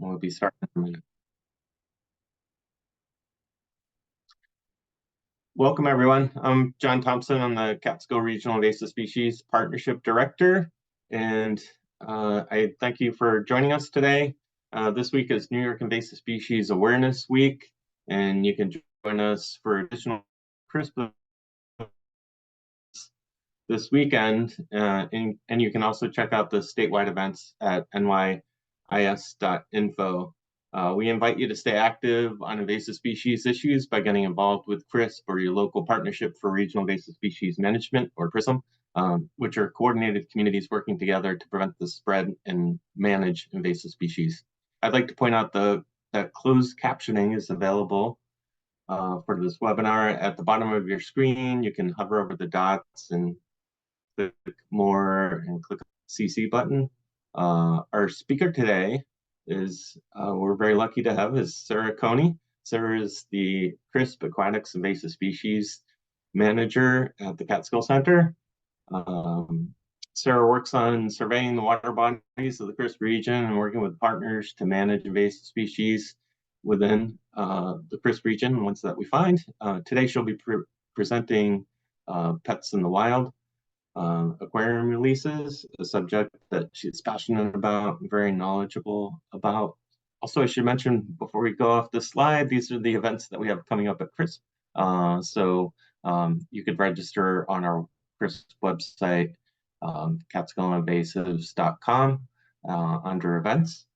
We'll be starting in a minute. Welcome, everyone. I'm John Thompson. I'm the Catskill Regional Invasive Species Partnership Director, and I thank you for joining us today. This week is New York Invasive Species Awareness Week, and you can join us for additional CRISP this weekend, and you can also check out the statewide events at nyis.info. We invite you to stay active on invasive species issues by getting involved with CRISP or your local partnership for regional invasive species management, or PRISM, which are coordinated communities working together to prevent the spread and manage invasive species. I'd like to point out that closed captioning is available for this webinar. At the bottom of your screen, you can hover over the dots and click more and click the CC button. Our speaker today is, we're very lucky to have, is Sarah Coney. Sarah is the CRISP Aquatics Invasive Species Manager at the Catskill Center. Sarah works on surveying the water bodies of the CRISP region and working with partners to manage invasive species within the CRISP region, ones that we find. Today she'll be presenting Pets in the Wild, aquarium releases, a subject that she's passionate about, very knowledgeable about. Also, I should mention before we go off the slide, these are the events that we have coming up at CRISP. So you could register on our CRISP website, catskillinvasives.com, under events.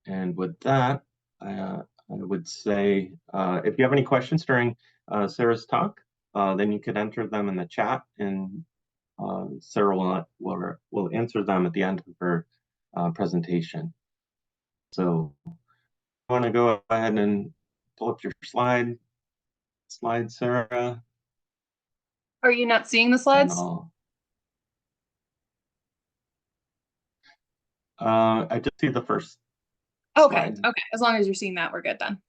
And with that, I would say if you have any questions during Sarah's talk, then you could enter them in the chat, and Sarah will answer them at the end of her presentation. So I want to go ahead and pull up your slide, Sarah. Are you not seeing the slides? I just see the first. Okay, slide. okay. As long as you're seeing that, we're good then.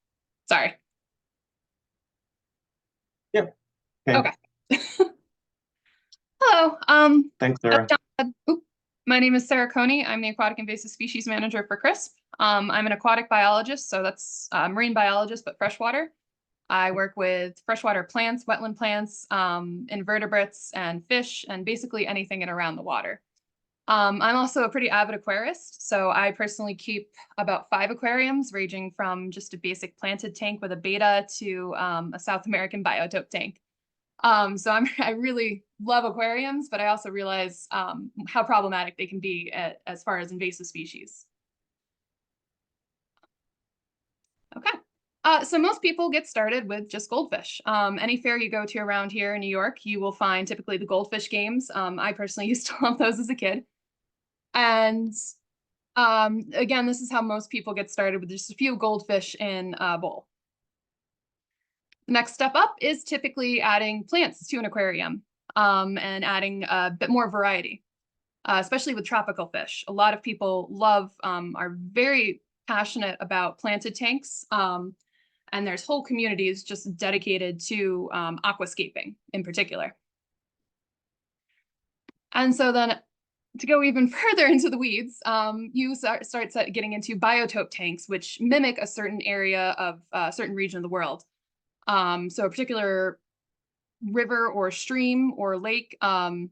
Sorry. Yep. Okay. Hello. Thanks, Sarah. My name is Sarah Coney. I'm the Aquatic Invasive Species Manager for CRISP. I'm an aquatic biologist, so that's marine biologist, but freshwater. I work with freshwater plants, wetland plants, invertebrates, and fish, and basically anything in around the water. I'm also a pretty avid aquarist, so I personally keep about 5 aquariums, ranging from just a basic planted tank with a betta to a South American biotope tank. So I really love aquariums, but I also realize how problematic they can be as far as invasive species. Okay. So most people get started with just goldfish. Any fair you go to around here in New York, you will find typically the goldfish games. I personally used to love those as a kid. And again, this is how most people get started, with just a few goldfish in a bowl. The next step up is typically adding plants to an aquarium and adding a bit more variety, especially with tropical fish. A lot of people are very passionate about planted tanks, and there's whole communities just dedicated to aquascaping in particular. And so then, to go even further into the weeds, you start getting into biotope tanks, which mimic a certain area of a certain region of the world. So a particular river or stream or lake in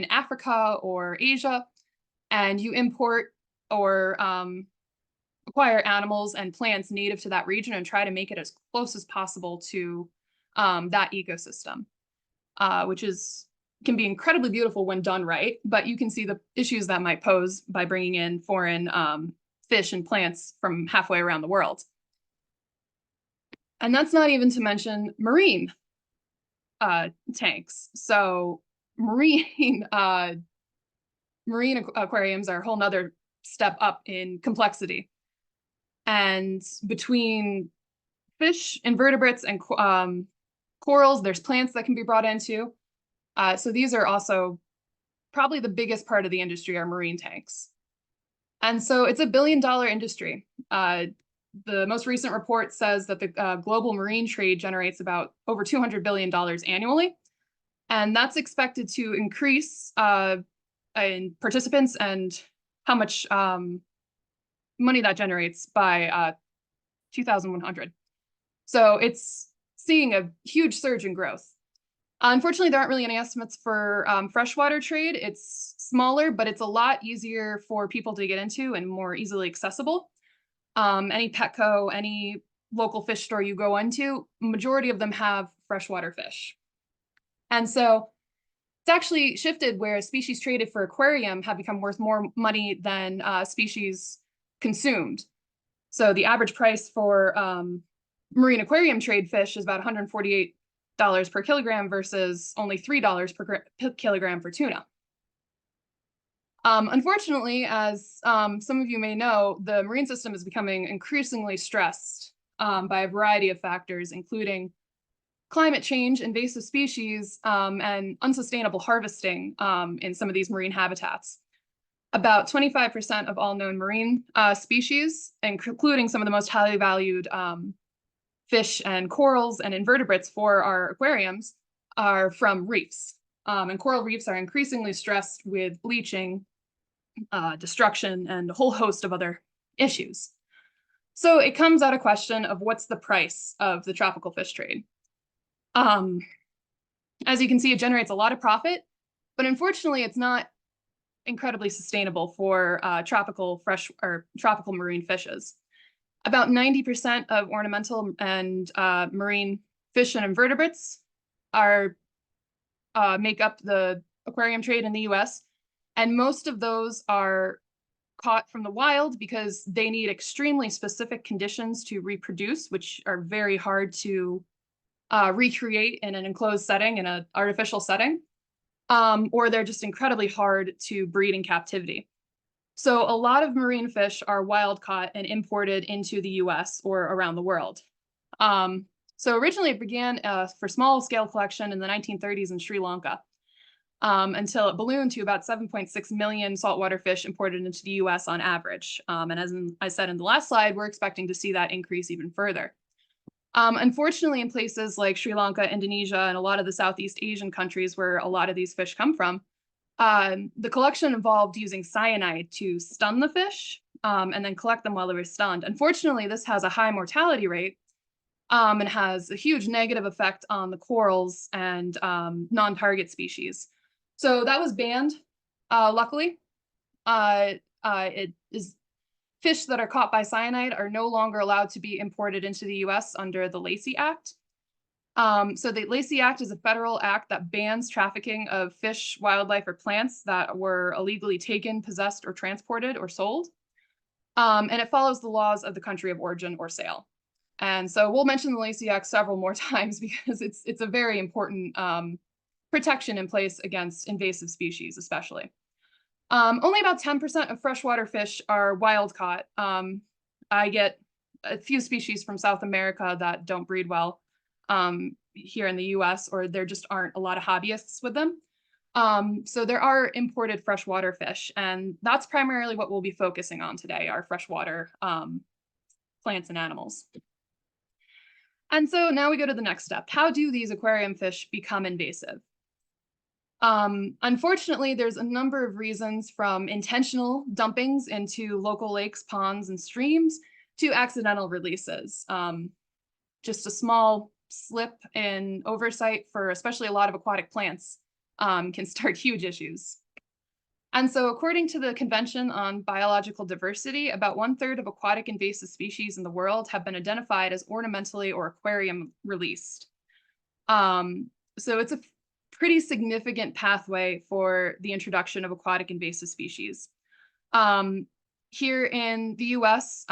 Africa or Asia, and you import or acquire animals and plants native to that region and try to make it as close as possible to that ecosystem, which can be incredibly beautiful when done right, but you can see the issues that might pose by bringing in foreign fish and plants from halfway around the world. And that's not even to mention marine tanks. So marine aquariums are a whole nother step up in complexity. And between fish, invertebrates, and corals, there's plants that can be brought into. So these are also probably the biggest part of the industry, are marine tanks. And so it's a $1 billion industry. The most recent report says that the global marine trade generates about over $200 billion annually. And that's expected to increase in participants and how much money that generates by 2100. So it's seeing a huge surge in growth. Unfortunately, there aren't really any estimates for freshwater trade. It's smaller, but it's a lot easier for people to get into and more easily accessible. Any Petco, any local fish store you go into, majority of them have freshwater fish. And so it's actually shifted where species traded for aquarium have become worth more money than species consumed. So the average price for marine aquarium trade fish is about $148 per kilogram versus only $3 per kilogram for tuna. Unfortunately, as some of you may know, the marine system is becoming increasingly stressed by a variety of factors, including climate change, invasive species, and unsustainable harvesting in some of these marine habitats. About 25% of all known marine species, including some of the most highly valued fish and corals and invertebrates for our aquariums, are from reefs. And coral reefs are increasingly stressed with bleaching, destruction, and a whole host of other issues. So it comes at a question of what's the price of the tropical fish trade. As you can see, it generates a lot of profit, but unfortunately, it's not incredibly sustainable for tropical fresh or tropical marine fishes. About 90% of ornamental and marine fish and invertebrates make up the aquarium trade in the US, and most of those are caught from the wild because they need extremely specific conditions to reproduce, which are very hard to recreate in an enclosed setting, in an artificial setting, or they're just incredibly hard to breed in captivity. So a lot of marine fish are wild caught and imported into the US or around the world. So originally it began for small scale collection in the 1930s in Sri Lanka, until it ballooned to about 7.6 million saltwater fish imported into the US on average. And as I said in the last slide, we're expecting to see that increase even further. Unfortunately, in places like Sri Lanka, Indonesia, and a lot of the Southeast Asian countries where a lot of these fish come from, the collection involved using cyanide to stun the fish and then collect them while they were stunned. Unfortunately, this has a high mortality rate and has a huge negative effect on the corals and non-target species. So that was banned, luckily. It is fish that are caught by cyanide are no longer allowed to be imported into the US under the Lacey Act. So the Lacey Act is a federal act that bans trafficking of fish, wildlife, or plants that were illegally taken, possessed, or transported or sold. And it follows the laws of the country of origin or sale. And so we'll mention the Lacey Act several more times because it's a very important protection in place against invasive species, especially. Only about 10% of freshwater fish are wild caught. I get a few species from South America that don't breed well here in the US, or there just aren't a lot of hobbyists with them. So there are imported freshwater fish, and that's primarily what we'll be focusing on today, our freshwater plants and animals. And so now we go to the next step. How do these aquarium fish become invasive? Unfortunately, there's a number of reasons, from intentional dumpings into local lakes, ponds, and streams to accidental releases. Just a small slip in oversight for especially a lot of aquatic plants can start huge issues. And so according to the Convention on Biological Diversity, about 1/3 of aquatic invasive species in the world have been identified as ornamentally or aquarium released. So it's a pretty significant pathway for the introduction of aquatic invasive species. Here in the US,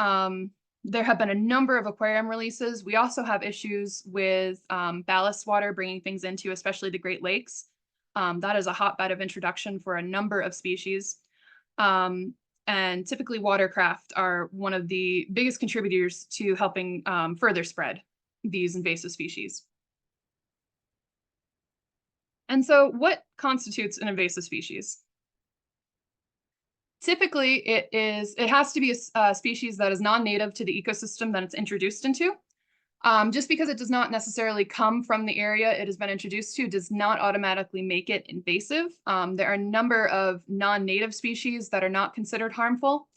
there have been a number of aquarium releases. We also have issues with ballast water bringing things into, especially the Great Lakes. That is a hotbed of introduction for a number of species. And typically watercraft are one of the biggest contributors to helping further spread these invasive species. And so what constitutes an invasive species? Typically, it has to be a species that is non-native to the ecosystem that it's introduced into. Just because it does not necessarily come from the area it has been introduced to does not automatically make it invasive. There are a number of non-native species that are not considered harmful.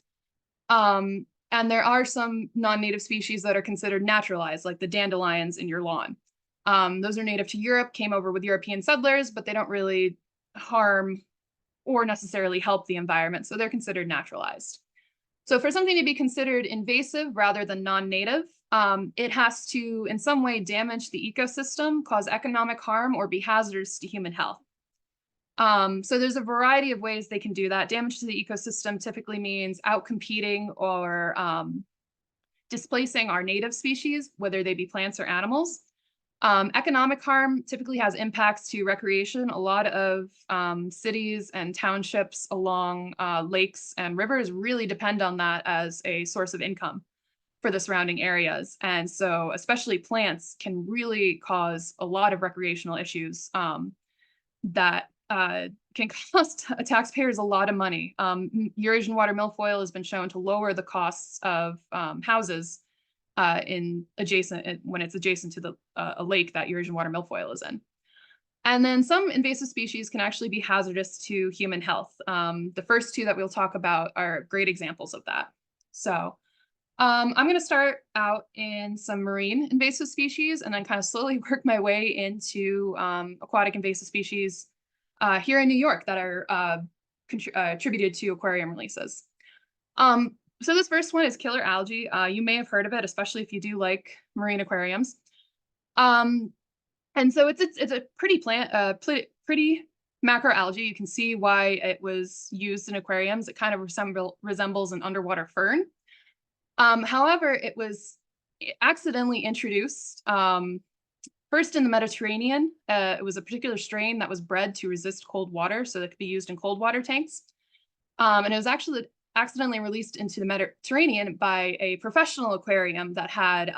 And there are some non-native species that are considered naturalized, like the dandelions in your lawn. Those are native to Europe, came over with European settlers, but they don't really harm or necessarily help the environment, so they're considered naturalized. So for something to be considered invasive rather than non-native, it has to in some way damage the ecosystem, cause economic harm, or be hazardous to human health. So there's a variety of ways they can do that. Damage to the ecosystem typically means outcompeting or displacing our native species, whether they be plants or animals. Economic harm typically has impacts to recreation. A lot of cities and townships along lakes and rivers really depend on that as a source of income for the surrounding areas. And so especially plants can really cause a lot of recreational issues that can cost taxpayers a lot of money. Eurasian water milfoil has been shown to lower the costs of houses in adjacent when it's adjacent to a lake that Eurasian water milfoil is in. And then some invasive species can actually be hazardous to human health. The first two that we'll talk about are great examples of that. So I'm going to start out in some marine invasive species and then kind of slowly work my way into aquatic invasive species here in New York that are attributed to aquarium releases. So this first one is killer algae. You may have heard of it, especially if you do like marine aquariums. And so it's a pretty pretty macroalgae. You can see why it was used in aquariums. It kind of resembles an underwater fern. However, it was accidentally introduced first in the Mediterranean. It was a particular strain that was bred to resist cold water, so that could be used in cold water tanks. And it was actually accidentally released into the Mediterranean by a professional aquarium that had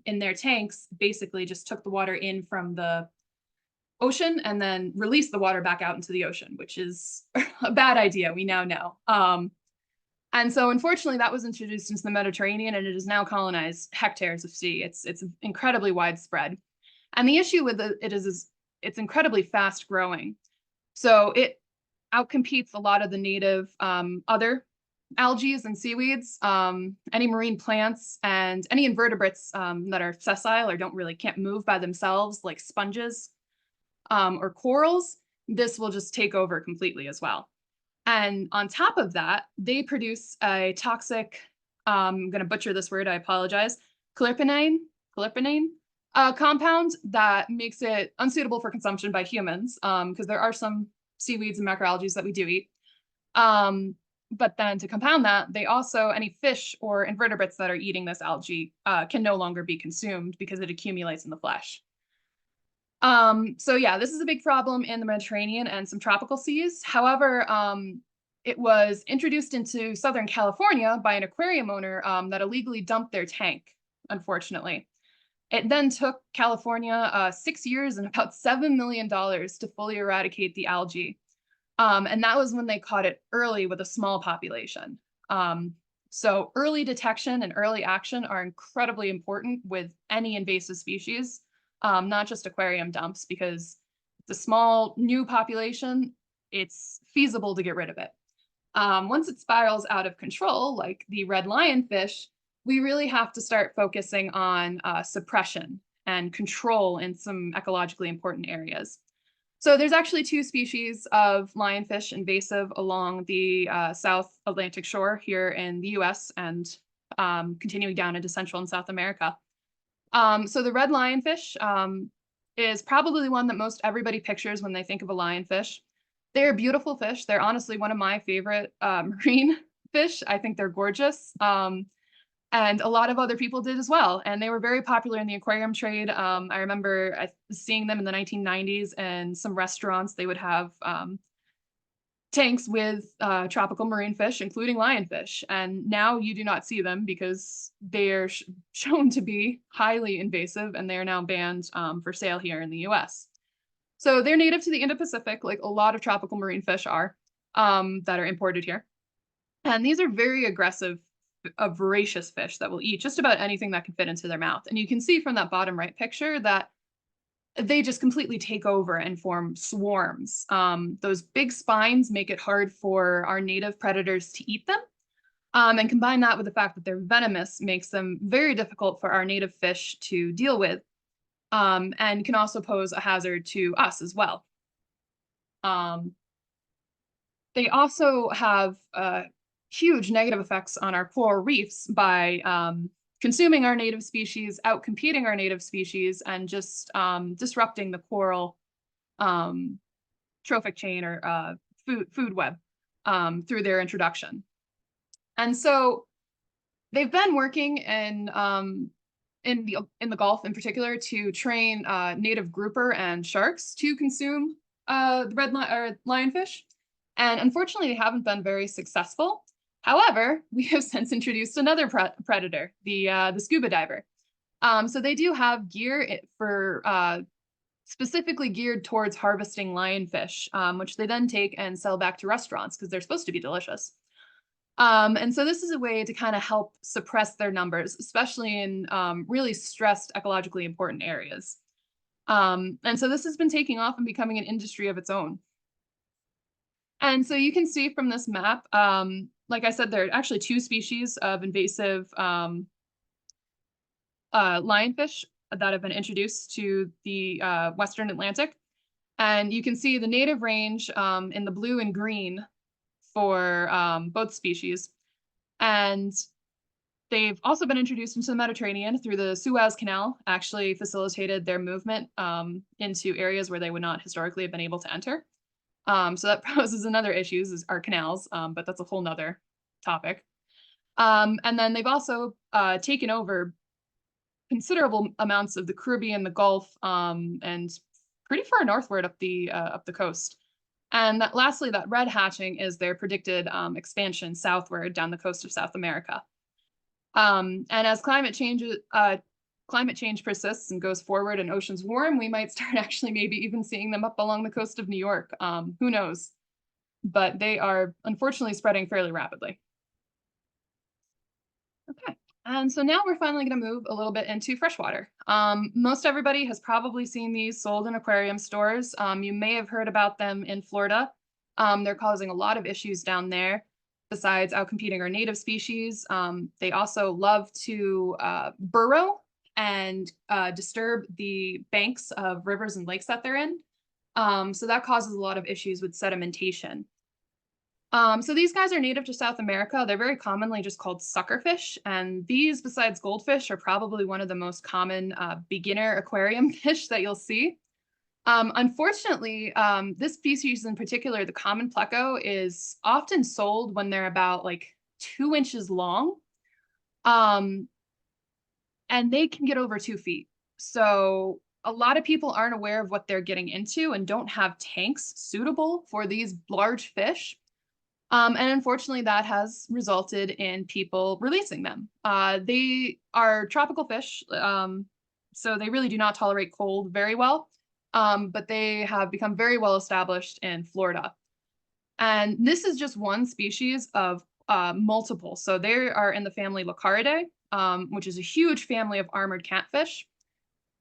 in their tanks basically just took the water in from the ocean and then released the water back out into the ocean, which is a bad idea, we now know. And so unfortunately that was introduced into the Mediterranean and it has now colonized hectares of sea. It's incredibly widespread. And the issue with it is it's incredibly fast growing. So it outcompetes a lot of the native other algae and seaweeds, any marine plants, and any invertebrates that are sessile or can't move by themselves, like sponges or corals. This will just take over completely as well. And on top of that, they produce a toxic, I'm going to butcher this word, I apologize, clerpinane compound that makes it unsuitable for consumption by humans, because there are some seaweeds and macroalgae that we do eat. But then to compound that, they also, any fish or invertebrates that are eating this algae can no longer be consumed because it accumulates in the flesh. So yeah, this is a big problem in the Mediterranean and some tropical seas. However, it was introduced into Southern California by an aquarium owner that illegally dumped their tank, unfortunately. It then took California 6 years and about $7 million to fully eradicate the algae. And that was when they caught it early with a small population. So early detection and early action are incredibly important with any invasive species, not just aquarium dumps, because it's a small new population, it's feasible to get rid of it. Once it spirals out of control, like the red lionfish, we really have to start focusing on suppression and control in some ecologically important areas. So there's actually 2 species of lionfish invasive along the South Atlantic shore here in the US and continuing down into Central and South America. So the red lionfish is probably the one that most everybody pictures when they think of a lionfish. They're beautiful fish. They're honestly one of my favorite marine fish. I think they're gorgeous. And a lot of other people did as well. And they were very popular in the aquarium trade. I remember seeing them in the 1990s and some restaurants, they would have tanks with tropical marine fish, including lionfish. And now you do not see them because they are shown to be highly invasive and they are now banned for sale here in the US. So they're native to the Indo-Pacific, like a lot of tropical marine fish are that are imported here. And these are very aggressive, voracious fish that will eat just about anything that can fit into their mouth. And you can see from that bottom right picture that they just completely take over and form swarms. Those big spines make it hard for our native predators to eat them. And combine that with the fact that they're venomous makes them very difficult for our native fish to deal with, and can also pose a hazard to us as well. Um, they also have huge negative effects on our coral reefs by consuming our native species, outcompeting our native species, and just disrupting the coral trophic chain or food web through their introduction. And so they've been working in the Gulf in particular to train native grouper and sharks to consume the lionfish. And unfortunately, they haven't been very successful. However, we have since introduced another predator, the scuba diver. So they do have gear for specifically geared towards harvesting lionfish, which they then take and sell back to restaurants because they're supposed to be delicious. And so this is a way to kind of help suppress their numbers, especially in really stressed, ecologically important areas. And so this has been taking off and becoming an industry of its own. And so you can see from this map, like I said, there are actually 2 species of invasive lionfish that have been introduced to the Western Atlantic. And you can see the native range in the blue and green for both species. And they've also been introduced into the Mediterranean through the Suez Canal, actually facilitated their movement into areas where they would not historically have been able to enter. So that poses another issue, is our canals, but that's a whole nother topic. And then they've also taken over considerable amounts of the Caribbean, the Gulf, and pretty far northward up the coast. And lastly, that red hatching is their predicted expansion southward down the coast of South America. And as climate change persists and goes forward and oceans warm, we might start actually maybe even seeing them up along the coast of New York. Who knows? But they are unfortunately spreading fairly rapidly. Okay. And so now we're finally going to move a little bit into freshwater. Most everybody has probably seen these sold in aquarium stores. You may have heard about them in Florida. They're causing a lot of issues down there. Besides outcompeting our native species, they also love to burrow and disturb the banks of rivers and lakes that they're in. So that causes a lot of issues with sedimentation. So these guys are native to South America. They're very commonly just called suckerfish. And these, besides goldfish, are probably one of the most common beginner aquarium fish that you'll see. Unfortunately, this species in particular, the common pleco, is often sold when they're about like 2 inches long. And they can get over 2 feet. So a lot of people aren't aware of what they're getting into and don't have tanks suitable for these large fish. And unfortunately, that has resulted in people releasing them. They are tropical fish, so they really do not tolerate cold very well, but they have become very well established in Florida. And this is just one species of multiple. So they are in the family Lacaridae, which is a huge family of armored catfish.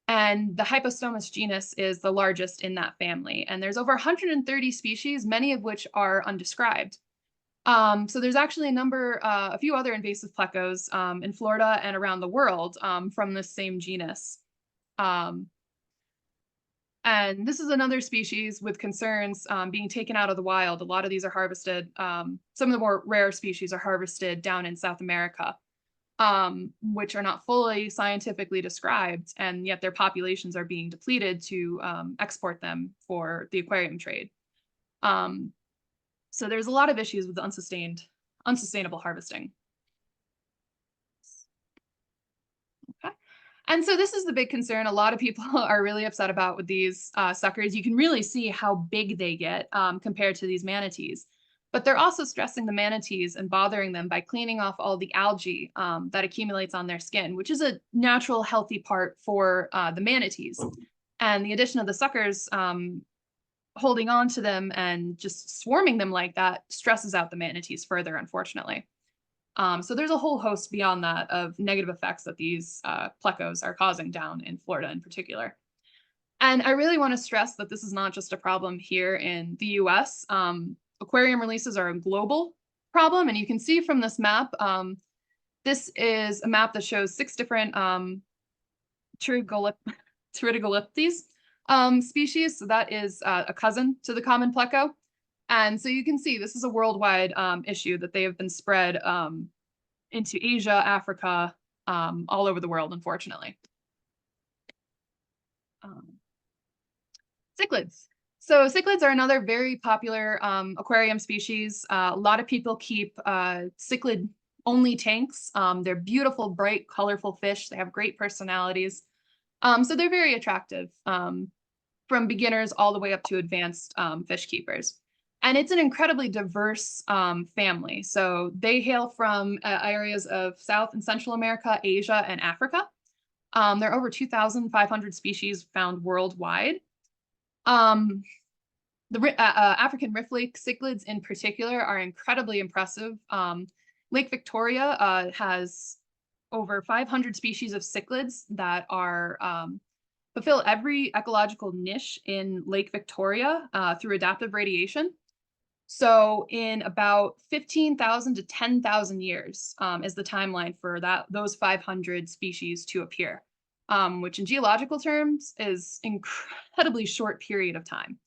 And the Hypostomus genus is the largest in that family. And there's over 130 species, many of which are undescribed. So there's actually a few other invasive plecos in Florida and around the world from this same genus. And this is another species with concerns being taken out of the wild. A lot of these are harvested. Some of the more rare species are harvested down in South America, which are not fully scientifically described, and yet their populations are being depleted to export them for the aquarium trade. So there's a lot of issues with unsustainable harvesting. Okay. And so this is the big concern a lot of people are really upset about with these suckers. You can really see how big they get compared to these manatees. But they're also stressing the manatees and bothering them by cleaning off all the algae that accumulates on their skin, which is a natural, healthy part for the manatees. And the addition of the suckers holding on to them and just swarming them like that stresses out the manatees further, unfortunately. So there's a whole host beyond that of negative effects that these plecos are causing down in Florida in particular. And I really want to stress that this is not just a problem here in the US. Aquarium releases are global. problem. And you can see from this map, this is a map that shows 6 different Pterygoleptes species. So that is a cousin to the common pleco. And so you can see this is a worldwide issue that they have been spread into Asia, Africa, all over the world, unfortunately. Cichlids. So cichlids are another very popular aquarium species. A lot of people keep cichlid-only tanks. They're beautiful, bright, colorful fish. They have great personalities. So they're very attractive from beginners all the way up to advanced fish keepers. And it's an incredibly diverse family. So they hail from areas of South and Central America, Asia, and Africa. There are over 2,500 species found worldwide. The African rift lake cichlids in particular are incredibly impressive. Lake Victoria has over 500 species of cichlids that are fulfill every ecological niche in Lake Victoria through adaptive radiation. So in about 15,000 to 10,000 years is the timeline for those 500 species to appear, which in geological terms is incredibly short period of time.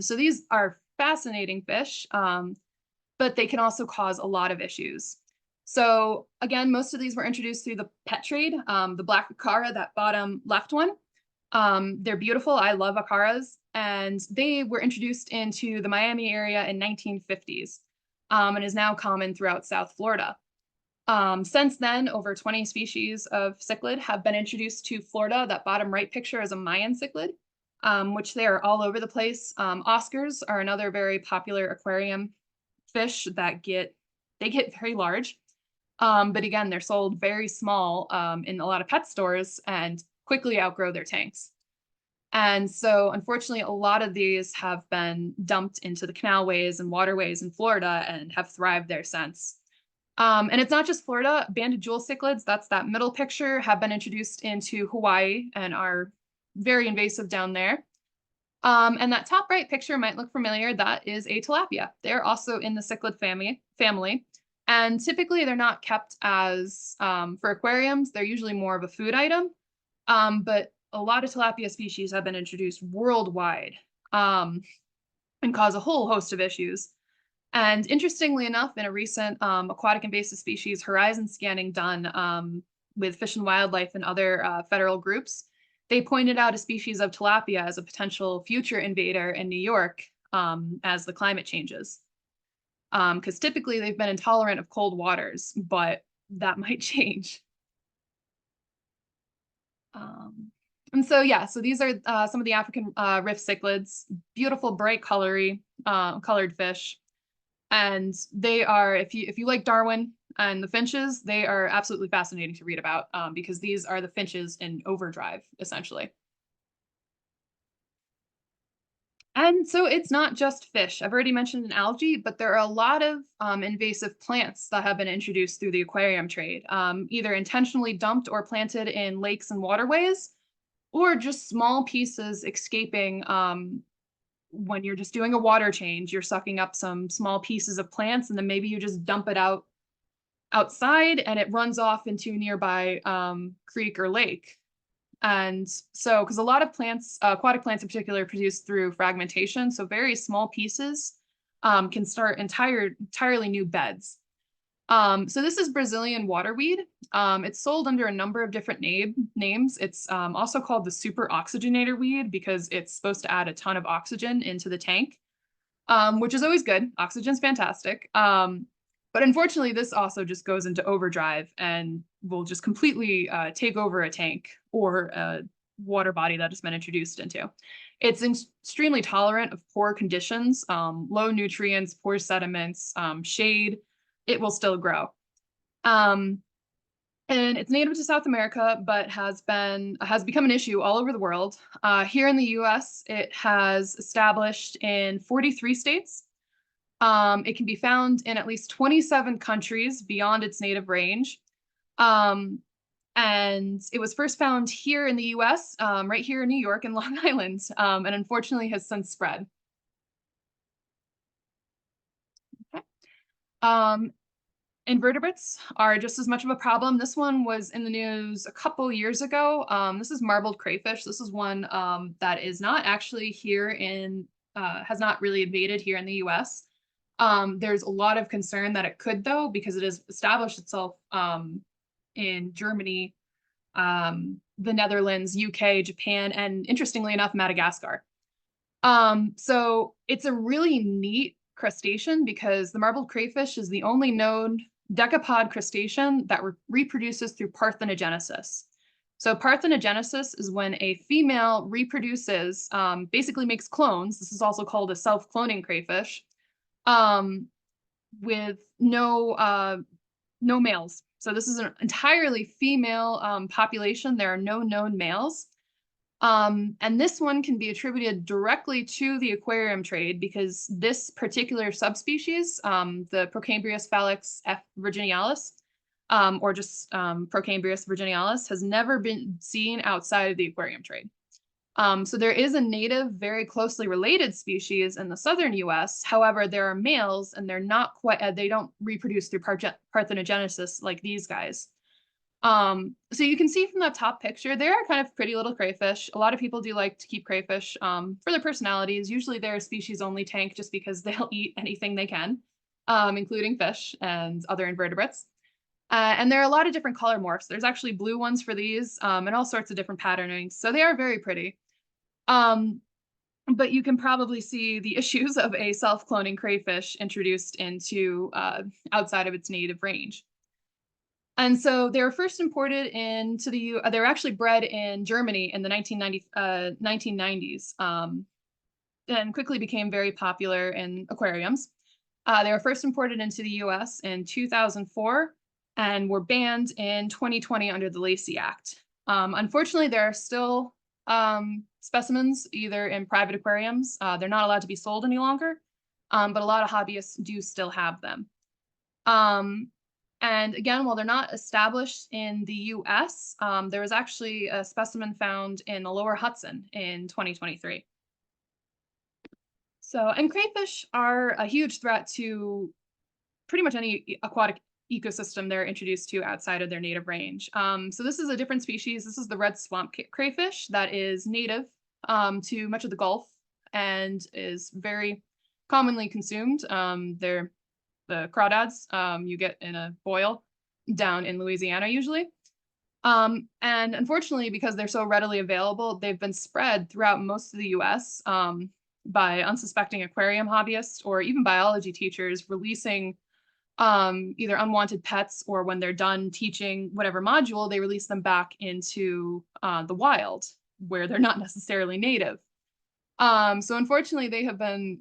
So these are fascinating fish, but they can also cause a lot of issues. So again, most of these were introduced through the pet trade. The black acara, that bottom left one, they're beautiful. I love acaras, and they were introduced into the Miami area in 1950s, and is now common throughout South Florida. Since then, over 20 species of cichlid have been introduced to Florida. That bottom right picture is a Mayan cichlid, which they are all over the place. Oscars are another very popular aquarium fish that get very large. But again, they're sold very small in a lot of pet stores and quickly outgrow their tanks. And so unfortunately, a lot of these have been dumped into the canalways and waterways in Florida and have thrived there since. And it's not just Florida. Banded jewel cichlids, that's that middle picture, have been introduced into Hawaii and are very invasive down there. And that top right picture might look familiar. That is a tilapia. They're also in the cichlid family. And typically they're not kept as, for aquariums, they're usually more of a food item. But a lot of tilapia species have been introduced worldwide and cause a whole host of issues. And interestingly enough, in a recent aquatic invasive species horizon scanning done with Fish and Wildlife and other federal groups, they pointed out a species of tilapia as a potential future invader in New York as the climate changes. Because typically they've been intolerant of cold waters, but that might change. And so, yeah, so these are some of the African rift cichlids, beautiful, bright, colored fish. And they are, if you like Darwin and the finches, they are absolutely fascinating to read about because these are the finches in overdrive, essentially. And so it's not just fish. I've already mentioned an algae, but there are a lot of invasive plants that have been introduced through the aquarium trade, either intentionally dumped or planted in lakes and waterways, or just small pieces escaping when you're just doing a water change. You're sucking up some small pieces of plants, and then maybe you just dump it outside and it runs off into a nearby creek or lake. And so, because a lot of plants, aquatic plants in particular, produce through fragmentation, so very small pieces can start entirely new beds. So this is Brazilian waterweed. It's sold under a number of different names. It's also called the super oxygenator weed because it's supposed to add a ton of oxygen into the tank, which is always good. Oxygen's fantastic. But unfortunately, this also just goes into overdrive and will just completely take over a tank or a water body that has been introduced into. It's extremely tolerant of poor conditions, low nutrients, poor sediments, shade. It will still grow. And it's native to South America, but has become an issue all over the world. Here in the US, it has established in 43 states. It can be found in at least 27 countries beyond its native range. And it was first found here in the US, right here in New York and Long Island, and unfortunately has since spread. Okay. Um, Invertebrates are just as much of a problem. This one was in the news a couple years ago. This is marbled crayfish. This is one that is not actually here in, has not really invaded here in the US. There's a lot of concern that it could, though, because it has established itself in Germany, the Netherlands, UK, Japan, and interestingly enough, Madagascar. So it's a really neat crustacean because the marbled crayfish is the only known decapod crustacean that reproduces through parthenogenesis. So parthenogenesis is when a female reproduces, basically makes clones. This is also called a self-cloning crayfish, um, with no males. So this is an entirely female population. There are no known males. And this one can be attributed directly to the aquarium trade because this particular subspecies, the Procambrius phalanx F. virginialis, or just Procambrius virginialis, has never been seen outside of the aquarium trade. So there is a native, very closely related species in the southern US. However, there are males and they're not quite, they don't reproduce through parthenogenesis like these guys. So you can see from that top picture, they are kind of pretty little crayfish. A lot of people do like to keep crayfish for their personalities. Usually they're a species only tank just because they'll eat anything they can, including fish and other invertebrates. And there are a lot of different color morphs. There's actually blue ones for these, and all sorts of different patternings. So they are very pretty. But you can probably see the issues of a self-cloning crayfish introduced into outside of its native range. And so they were first imported into the they were actually bred in Germany in the 1990s, and quickly became very popular in aquariums. They were first imported into the US in 2004 and were banned in 2020 under the Lacey Act. Unfortunately, there are still specimens either in private aquariums. They're not allowed to be sold any longer, but a lot of hobbyists do still have them. And again, while they're not established in the US, there was actually a specimen found in the lower Hudson in 2023. So, and crayfish are a huge threat to pretty much any aquatic ecosystem they're introduced to outside of their native range. So this is a different species. This is the red swamp crayfish that is native to much of the Gulf and is very commonly consumed. They're the crawdads you get in a boil down in Louisiana usually. And unfortunately, because they're so readily available, they've been spread throughout most of the US by unsuspecting aquarium hobbyists or even biology teachers releasing either unwanted pets, or when they're done teaching whatever module, they release them back into the wild where they're not necessarily native. So unfortunately, they have been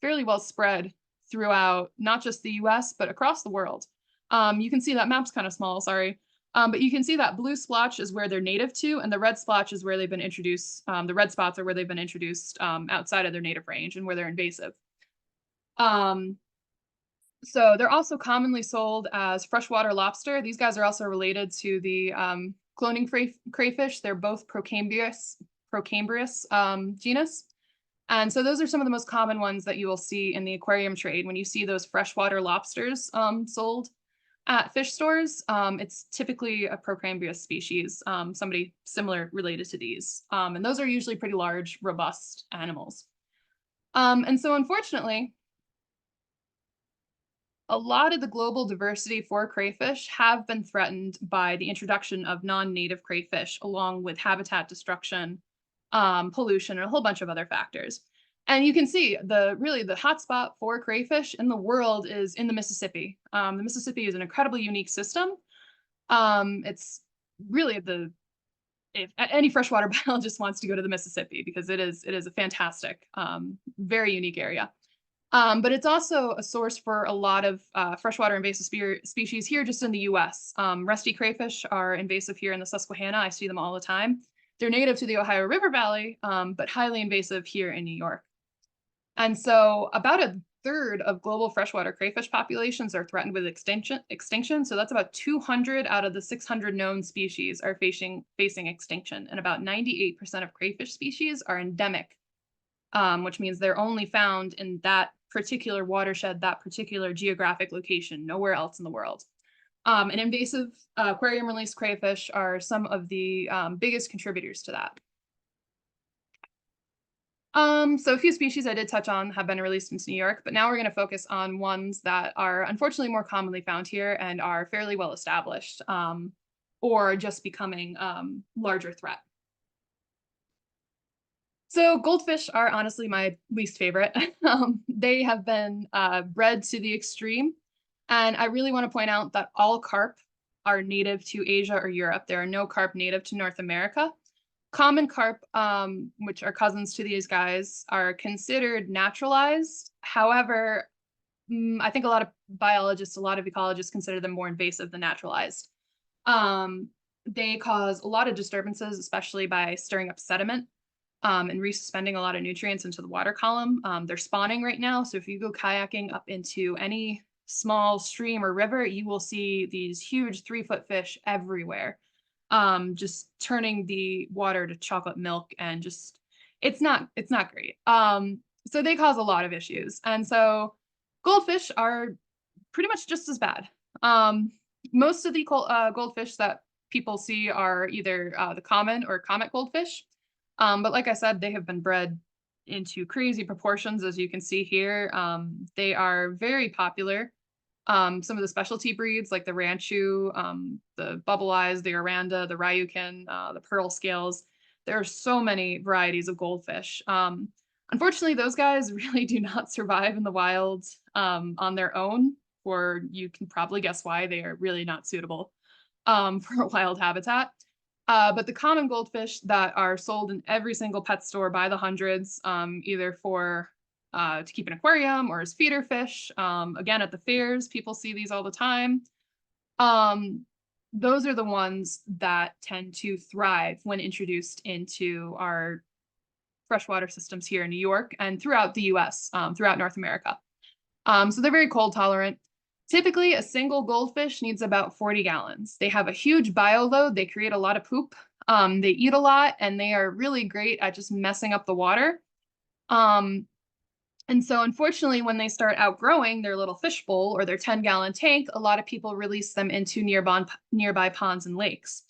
fairly well spread throughout not just the US, but across the world. You can see that map's kind of small, sorry. But you can see that blue splotch is where they're native to, and the red splotch is where they've been introduced. The red spots are where they've been introduced outside of their native range and where they're invasive. So they're also commonly sold as freshwater lobster. These guys are also related to the cloning crayfish. They're both Procambrius genus. And so those are some of the most common ones that you will see in the aquarium trade. When you see those freshwater lobsters sold at fish stores, it's typically a Procambrius species, somebody similar related to these. And those are usually pretty large, robust animals. And so unfortunately, a lot of the global diversity for crayfish have been threatened by the introduction of non-native crayfish, along with habitat destruction, pollution, and a whole bunch of other factors. And you can see really the hotspot for crayfish in the world is in the Mississippi. The Mississippi is an incredibly unique system. It's really if any freshwater biologist wants to go to the Mississippi, because it is a fantastic, very unique area. But it's also a source for a lot of freshwater invasive species here just in the US. Rusty crayfish are invasive here in the Susquehanna. I see them all the time. They're native to the Ohio River Valley, but highly invasive here in New York. And so about a third of global freshwater crayfish populations are threatened with extinction. So that's about 200 out of the 600 known species are facing extinction. And about 98% of crayfish species are endemic, which means they're only found in that particular watershed, that particular geographic location, nowhere else in the world. And invasive aquarium release crayfish are some of the biggest contributors to that. So a few species I did touch on have been released into New York, but now we're going to focus on ones that are unfortunately more commonly found here and are fairly well established, or just becoming larger threat. So goldfish are honestly my least favorite. They have been bred to the extreme, and I really want to point out that all carp are native to Asia or Europe. There are no carp native to North America. Common carp, which are cousins to these guys, are considered naturalized. However, I think a lot of biologists, a lot of ecologists consider them more invasive than naturalized. They cause a lot of disturbances, especially by stirring up sediment and resuspending a lot of nutrients into the water column. They're spawning right now, so if you go kayaking up into any small stream or river, you will see these huge 3-foot fish everywhere, just turning the water to chocolate milk, and just it's not great. So they cause a lot of issues, and so goldfish are pretty much just as bad. Most of the goldfish that people see are either the common or comet goldfish. But like I said, they have been bred into crazy proportions, as you can see here. They are very popular. Some of the specialty breeds like the Ranchu, the Bubble Eyes, the Oranda, the Ryukin, the Pearl Scales. There are so many varieties of goldfish. Unfortunately, those guys really do not survive in the wild on their own, or you can probably guess why. They are really not suitable for a wild habitat. But the common goldfish that are sold in every single pet store by the hundreds, either for to keep an aquarium or as feeder fish. Again, at the fairs, people see these all the time. Those are the ones that tend to thrive when introduced into our freshwater systems here in New York and throughout the US, throughout North America. So they're very cold tolerant. Typically, a single goldfish needs about 40 gallons. They have a huge bioload. They create a lot of poop. They eat a lot, and they are really great at just messing up the water. And so unfortunately, when they start outgrowing their little fishbowl or their 10-gallon tank, a lot of people release them into nearby ponds and lakes.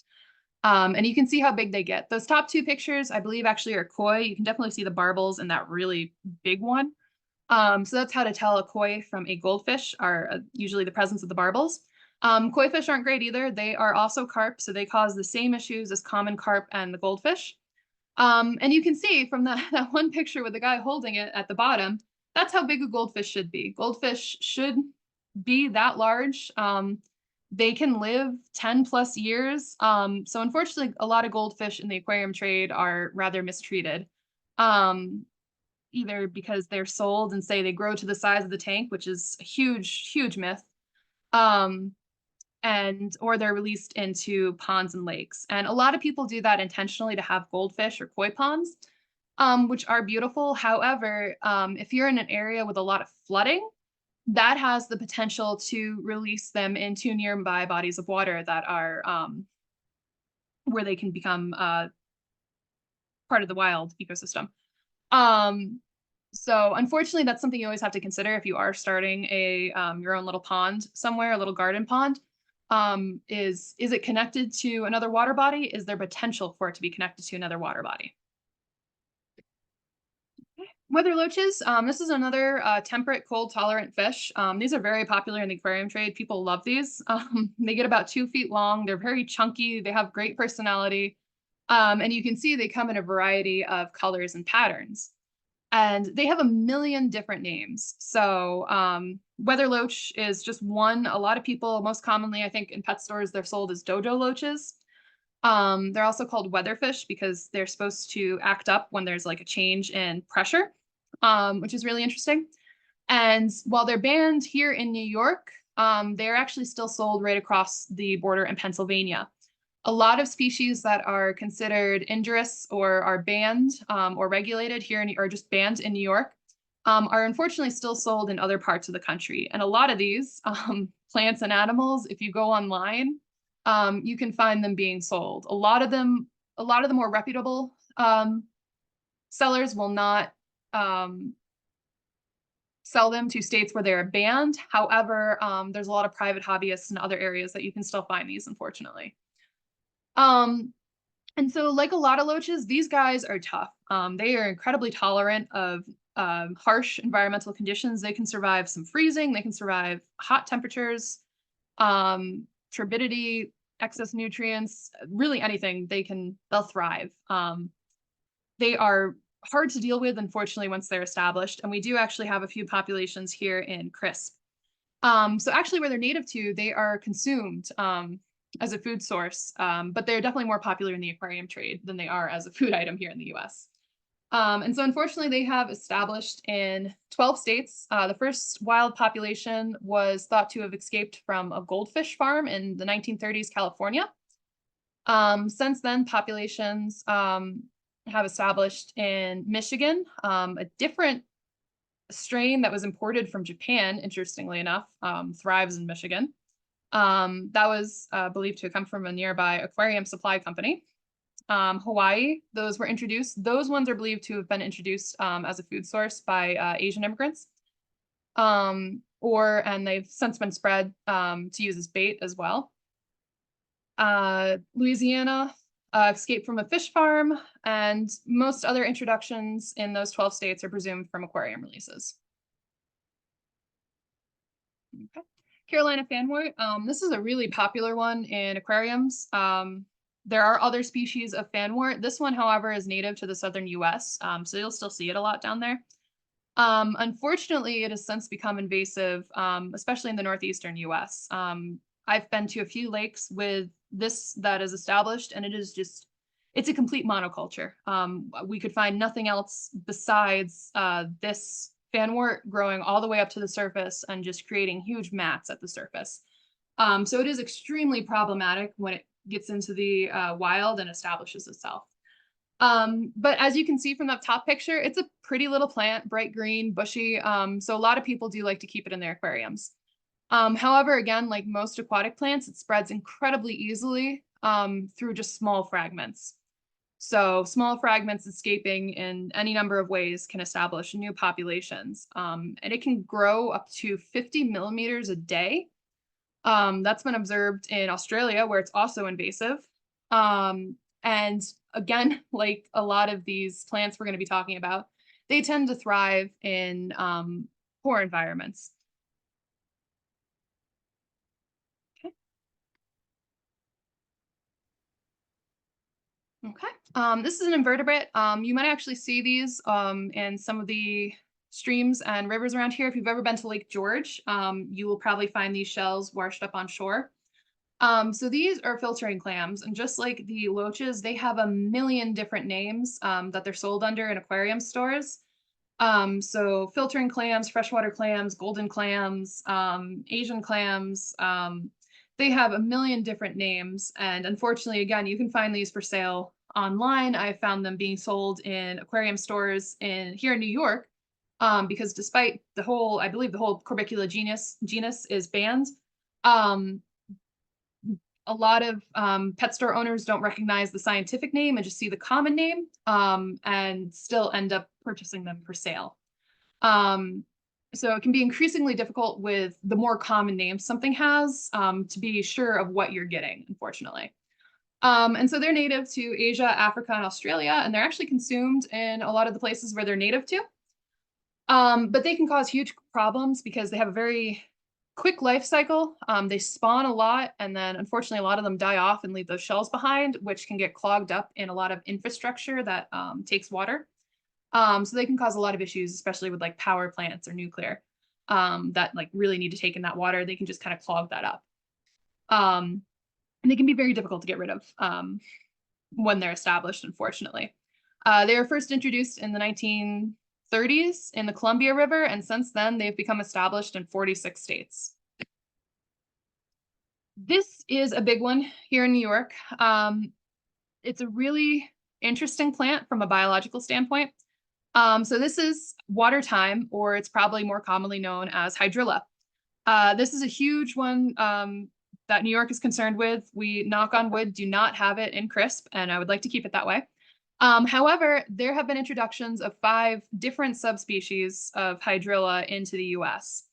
And you can see how big they get. Those top two pictures, I believe, actually are koi. You can definitely see the barbels in that really big one. So that's how to tell a koi from a goldfish, are usually the presence of the barbels. Koi fish aren't great either. They are also carp, so they cause the same issues as common carp and the goldfish. And you can see from that one picture with the guy holding it at the bottom, that's how big a goldfish should be. Goldfish should be that large. They can live 10 plus years. So unfortunately, a lot of goldfish in the aquarium trade are rather mistreated. Either because they're sold and say they grow to the size of the tank, which is a huge, huge myth, or they're released into ponds and lakes. And a lot of people do that intentionally to have goldfish or koi ponds, which are beautiful. However, if you're in an area with a lot of flooding, that has the potential to release them into nearby bodies of water that are where they can become part of the wild ecosystem. So unfortunately, that's something you always have to consider if you are starting your own little pond somewhere, a little garden pond. Is it connected to another water body? Is there potential for it to be connected to another water body? Weather loaches. This is another temperate, cold tolerant fish. These are very popular in the aquarium trade. People love these. They get about 2 feet long. They're very chunky. They have great personality. And you can see they come in a variety of colors and patterns. And they have a million different names. So weather loach is just one. A lot of people, most commonly, I think in pet stores, they're sold as dojo loaches. They're also called weatherfish because they're supposed to act up when there's like a change in pressure, which is really interesting. And while they're banned here in New York, they're actually still sold right across the border in Pennsylvania. A lot of species that are considered injurious or are banned or regulated here or just banned in New York are unfortunately still sold in other parts of the country. And a lot of these plants and animals, if you go online, you can find them being sold. A lot of the more reputable sellers will not sell them to states where they're banned. However, there's a lot of private hobbyists in other areas that you can still find these, unfortunately. And so like a lot of loaches, these guys are tough. They are incredibly tolerant of harsh environmental conditions. They can survive some freezing. They can survive hot temperatures, turbidity, excess nutrients, really anything. They'll thrive. They are hard to deal with, unfortunately, once they're established. And we do actually have a few populations here in Crisp. So actually where they're native to, they are consumed as a food source, but they're definitely more popular in the aquarium trade than they are as a food item here in the US. And so unfortunately they have established in 12 states. The first wild population was thought to have escaped from a goldfish farm in the 1930s, California. Since then, populations have established in Michigan, a different strain that was imported from Japan, interestingly enough, thrives in Michigan. That was believed to have come from a nearby aquarium supply company. Hawaii, those were introduced. Those ones are believed to have been introduced as a food source by Asian immigrants. And they've since been spread to use as bait as well. Louisiana escaped from a fish farm, and most other introductions in those 12 states are presumed from aquarium releases. Okay. Carolina fanwort. This is a really popular one in aquariums. There are other species of fanwort. This one, however, is native to the southern US, so you'll still see it a lot down there. Unfortunately, it has since become invasive, especially in the northeastern US. I've been to a few lakes with this that is established, and it's a complete monoculture. We could find nothing else besides this fanwort growing all the way up to the surface and just creating huge mats at the surface. So it is extremely problematic when it gets into the wild and establishes itself. But as you can see from that top picture, it's a pretty little plant, bright green, bushy. So a lot of people do like to keep it in their aquariums. However, again, like most aquatic plants, it spreads incredibly easily through just small fragments. So small fragments escaping in any number of ways can establish new populations. And it can grow up to 50 millimeters a day. That's been observed in Australia, where it's also invasive. And again, like a lot of these plants we're going to be talking about, they tend to thrive in poor environments. Okay. This is an invertebrate. You might actually see these in some of the streams and rivers around here. If you've ever been to Lake George, you will probably find these shells washed up on shore. So these are filtering clams, and just like the loaches, they have a million different names that they're sold under in aquarium stores. So filtering clams, freshwater clams, golden clams, Asian clams, they have a million different names. And unfortunately, again, you can find these for sale online. I found them being sold in aquarium stores here in New York, because despite I believe the whole Corbicula genus is banned. A lot of pet store owners don't recognize the scientific name and just see the common name, and still end up purchasing them for sale. So it can be increasingly difficult with the more common names something has to be sure of what you're getting, unfortunately. And so they're native to Asia, Africa, and Australia, and they're actually consumed in a lot of the places where they're native to. But they can cause huge problems because they have a very quick life cycle. They spawn a lot, and then unfortunately, a lot of them die off and leave those shells behind, which can get clogged up in a lot of infrastructure that takes water. So they can cause a lot of issues, especially with like power plants or nuclear that like really need to take in that water. They can just kind of clog that up. And they can be very difficult to get rid of when they're established, unfortunately. They were first introduced in the 1930s in the Columbia River, and since then they've become established in 46 states. This is a big one here in New York. It's a really interesting plant from a biological standpoint. So this is water thyme, or it's probably more commonly known as hydrilla. This is a huge one that New York is concerned with. We, knock on wood, do not have it in Crisp, and I would like to keep it that way. However, there have been introductions of 5 different subspecies of hydrilla into the US.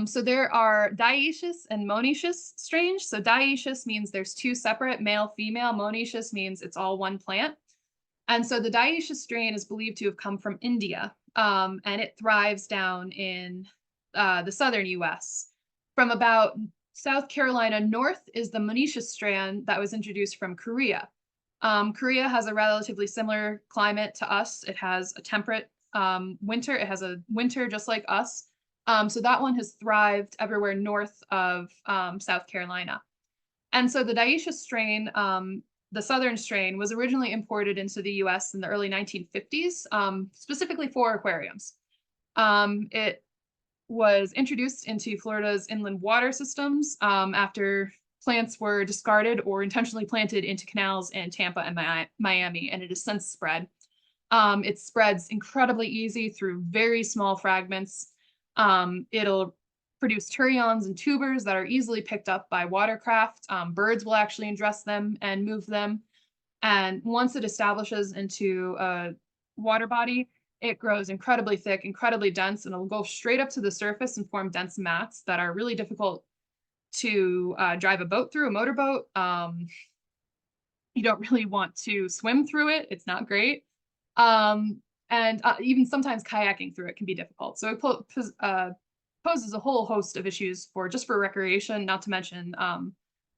So there are dioecious and monoecious strains. So dioecious means there's 2 separate, male, female. Monoecious means it's all one plant. And so the dioecious strain is believed to have come from India, and it thrives down in the southern US. From about South Carolina north is the monoecious strain that was introduced from Korea. Korea has a relatively similar climate to us. It has a temperate winter. It has a winter just like us. So that one has thrived everywhere north of South Carolina. And so the dioecious strain, the southern strain, was originally imported into the US in the early 1950s, specifically for aquariums. It was introduced into Florida's inland water systems after plants were discarded or intentionally planted into canals in Tampa and Miami, and it has since spread. It spreads incredibly easy through very small fragments. It'll produce turions and tubers that are easily picked up by watercraft. Birds will actually ingest them and move them. And once it establishes into a water body, it grows incredibly thick, incredibly dense, and it'll go straight up to the surface and form dense mats that are really difficult to drive a boat through, a motorboat. You don't really want to swim through it. It's not great. And even sometimes kayaking through it can be difficult. So it poses a whole host of issues for recreation, not to mention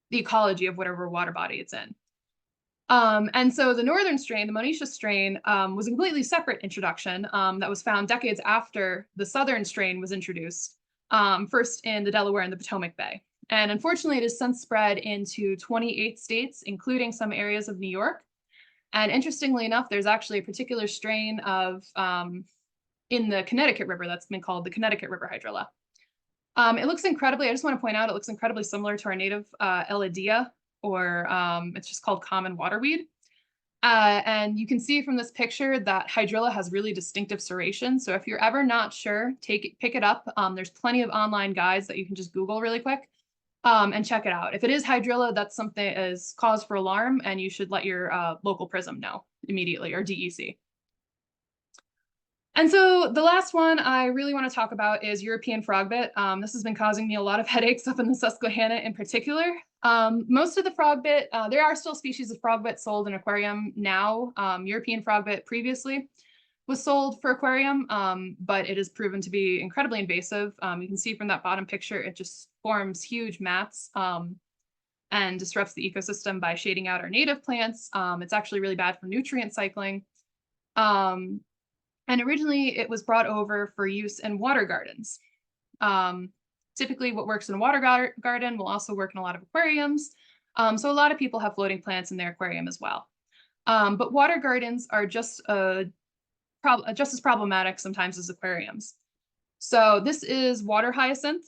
the ecology of whatever water body it's in. And so the northern strain, the monoecious strain, was a completely separate introduction that was found decades after the southern strain was introduced, first in the Delaware and the Potomac Bay. And unfortunately, it has since spread into 28 states, including some areas of New York. And interestingly enough, there's actually a particular strain of in the Connecticut River that's been called the Connecticut River hydrilla. It looks incredibly, I just want to point out, it looks incredibly similar to our native Elodea, or it's just called common waterweed. And you can see from this picture that hydrilla has really distinctive serration. So if you're ever not sure, pick it up. There's plenty of online guides that you can just Google really quick and check it out. If it is hydrilla, that's something that is cause for alarm, and you should let your local PRISM know immediately, or DEC. And so the last one I really want to talk about is European frogbit. This has been causing me a lot of headaches up in the Susquehanna in particular. Most of the frogbit, there are still species of frogbit sold in aquarium now. European frogbit previously was sold for aquarium, but it has proven to be incredibly invasive. You can see from that bottom picture, it just forms huge mats and disrupts the ecosystem by shading out our native plants. It's actually really bad for nutrient cycling. And originally it was brought over for use in water gardens. Typically what works in a water garden will also work in a lot of aquariums. So a lot of people have floating plants in their aquarium as well. But water gardens are just as problematic sometimes as aquariums. So this is water hyacinth.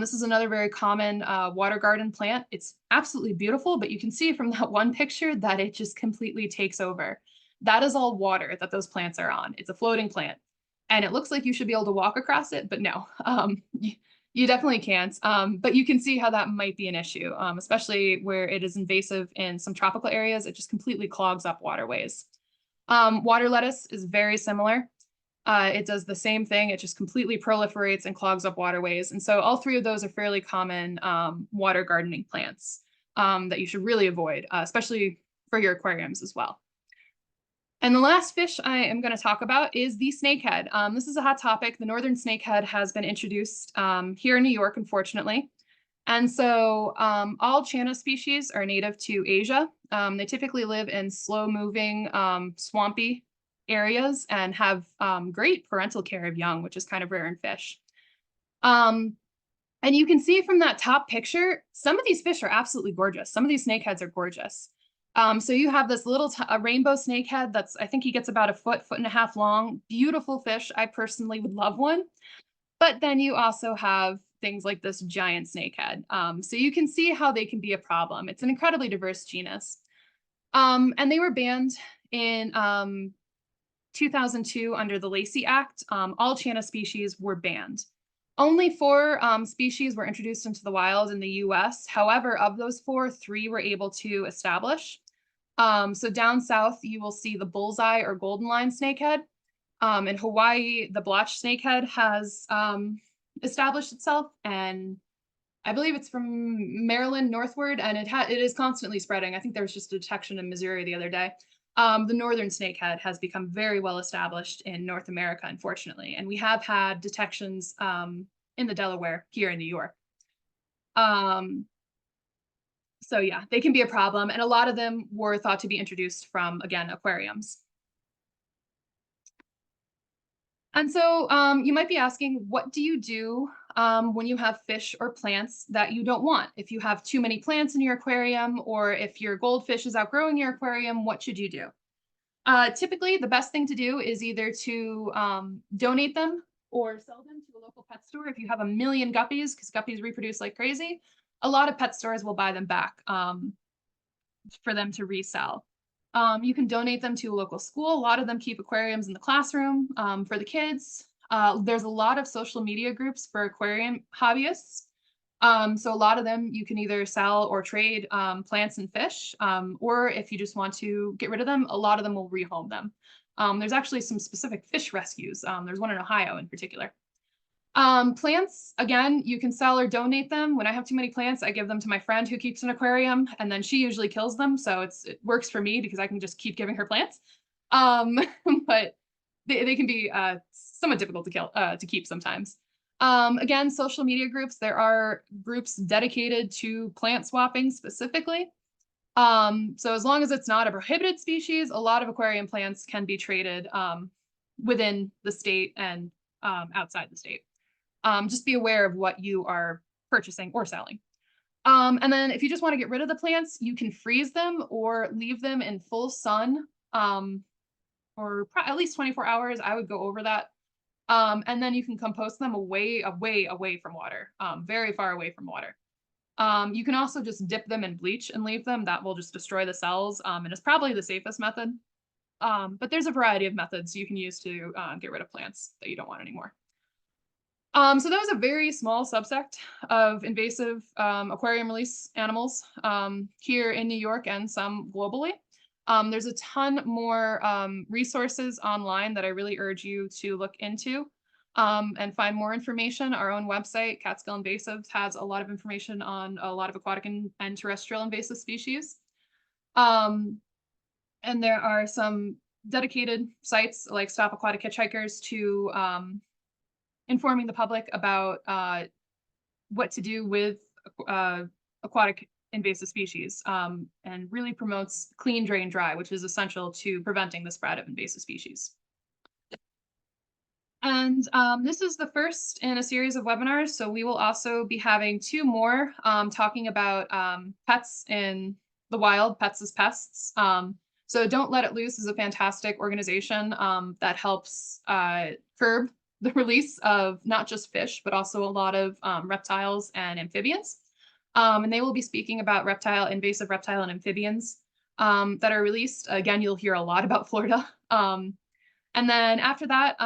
This is another very common water garden plant. It's absolutely beautiful, but you can see from that one picture that it just completely takes over. That is all water that those plants are on. It's a floating plant. And it looks like you should be able to walk across it, but no, you definitely can't. But you can see how that might be an issue, especially where it is invasive in some tropical areas. It just completely clogs up waterways. Water lettuce is very similar. It does the same thing. It just completely proliferates and clogs up waterways. And so all 3 of those are fairly common water gardening plants that you should really avoid, especially for your aquariums as well. And the last fish I am going to talk about is the snakehead. This is a hot topic. The northern snakehead has been introduced here in New York, unfortunately. And so all Channa species are native to Asia. They typically live in slow-moving, swampy areas and have great parental care of young, which is kind of rare in fish. And you can see from that top picture, some of these fish are absolutely gorgeous. Some of these snakeheads are gorgeous. So you have this little a rainbow snakehead that's, I think he gets about a foot and a half long. Beautiful fish. I personally would love one. But then you also have things like this giant snakehead. So you can see how they can be a problem. It's an incredibly diverse genus. And they were banned in 2002 under the Lacey Act. All Channa species were banned. Only 4 species were introduced into the wild in the US. However, of those 4, 3 were able to establish. So down south, you will see the bullseye or golden line snakehead. In Hawaii, the blotched snakehead has established itself, and I believe it's from Maryland northward, and it is constantly spreading. I think there was just a detection in Missouri the other day. The northern snakehead has become very well established in North America, unfortunately, and we have had detections in the Delaware here in New York. So yeah, they can be a problem, and a lot of them were thought to be introduced from, again, aquariums. And so you might be asking, what do you do when you have fish or plants that you don't want? If you have too many plants in your aquarium, or if your goldfish is outgrowing your aquarium, what should you do? Typically, the best thing to do is either to donate them or sell them to a local pet store. If you have a million guppies, because guppies reproduce like crazy, a lot of pet stores will buy them back for them to resell. You can donate them to a local school. A lot of them keep aquariums in the classroom for the kids. There's a lot of social media groups for aquarium hobbyists. So a lot of them you can either sell or trade plants and fish, or if you just want to get rid of them, a lot of them will rehome them. There's actually some specific fish rescues. There's one in Ohio in particular. Plants, again, you can sell or donate them. When I have too many plants, I give them to my friend who keeps an aquarium, and then she usually kills them. So it works for me because I can just keep giving her plants. Um, but they can be somewhat difficult to kill to keep sometimes. Again, social media groups, there are groups dedicated to plant swapping specifically. So as long as it's not a prohibited species, a lot of aquarium plants can be traded within the state and outside the state. Just be aware of what you are purchasing or selling. And then if you just want to get rid of the plants, you can freeze them or leave them in full sun for at least 24 hours. I would go over that. And then you can compost them away from water, very far away from water. You can also just dip them in bleach and leave them. That will just destroy the cells, and it's probably the safest method. But there's a variety of methods you can use to get rid of plants that you don't want anymore. So that was a very small subsect of invasive aquarium release animals here in New York and some globally. There's a ton more resources online that I really urge you to look into and find more information. Our own website, Catskill Invasives, has a lot of information on a lot of aquatic and terrestrial invasive species. And there are some dedicated sites like Stop Aquatic Hitchhikers to informing the public about what to do with aquatic invasive species and really promotes clean, drain, dry, which is essential to preventing the spread of invasive species. And this is the first in a series of webinars, so we will also be having two more talking about pets in the wild, Pets as Pests. So Don't Let It Loose is a fantastic organization that helps curb the release of not just fish, but also a lot of reptiles and amphibians. And they will be speaking about invasive reptile and amphibians that are released. Again, you'll hear a lot about Florida. And then after that,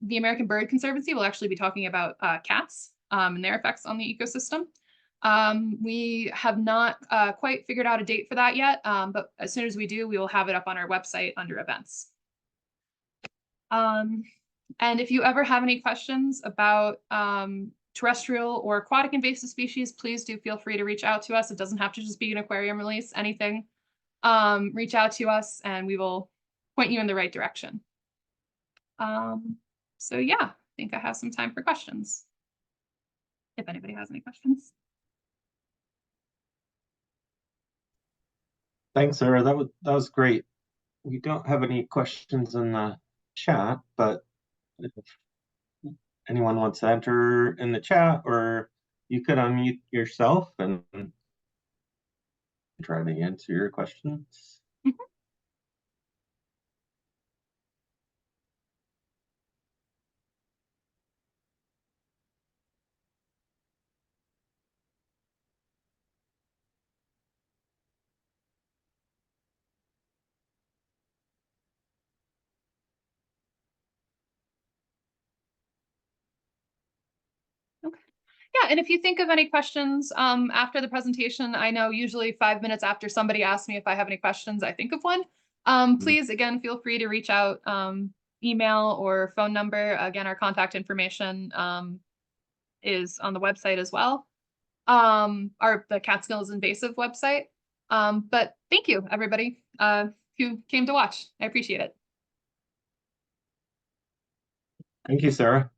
the American Bird Conservancy will actually be talking about cats and their effects on the ecosystem. We have not quite figured out a date for that yet, but as soon as we do, we will have it up on our website under events. And if you ever have any questions about terrestrial or aquatic invasive species, please do feel free to reach out to us. It doesn't have to just be an aquarium release, anything. Reach out to us and we will point you in the right direction. So yeah, I think I have some time for questions. If anybody has any questions. Thanks, Sarah. That was great. We don't have any questions in the chat, but if anyone wants to enter in the chat, or you could unmute yourself and try to answer your questions. Okay. Yeah, and if you think of any questions after the presentation, I know usually 5 minutes after somebody asks me if I have any questions, I think of one. Mhm. Please, again, feel free to reach out, email or phone number. Again, our contact information is on the website as well, the Catskills Invasive website. But thank you, everybody, who came to watch. I appreciate it. Thank you, Sarah.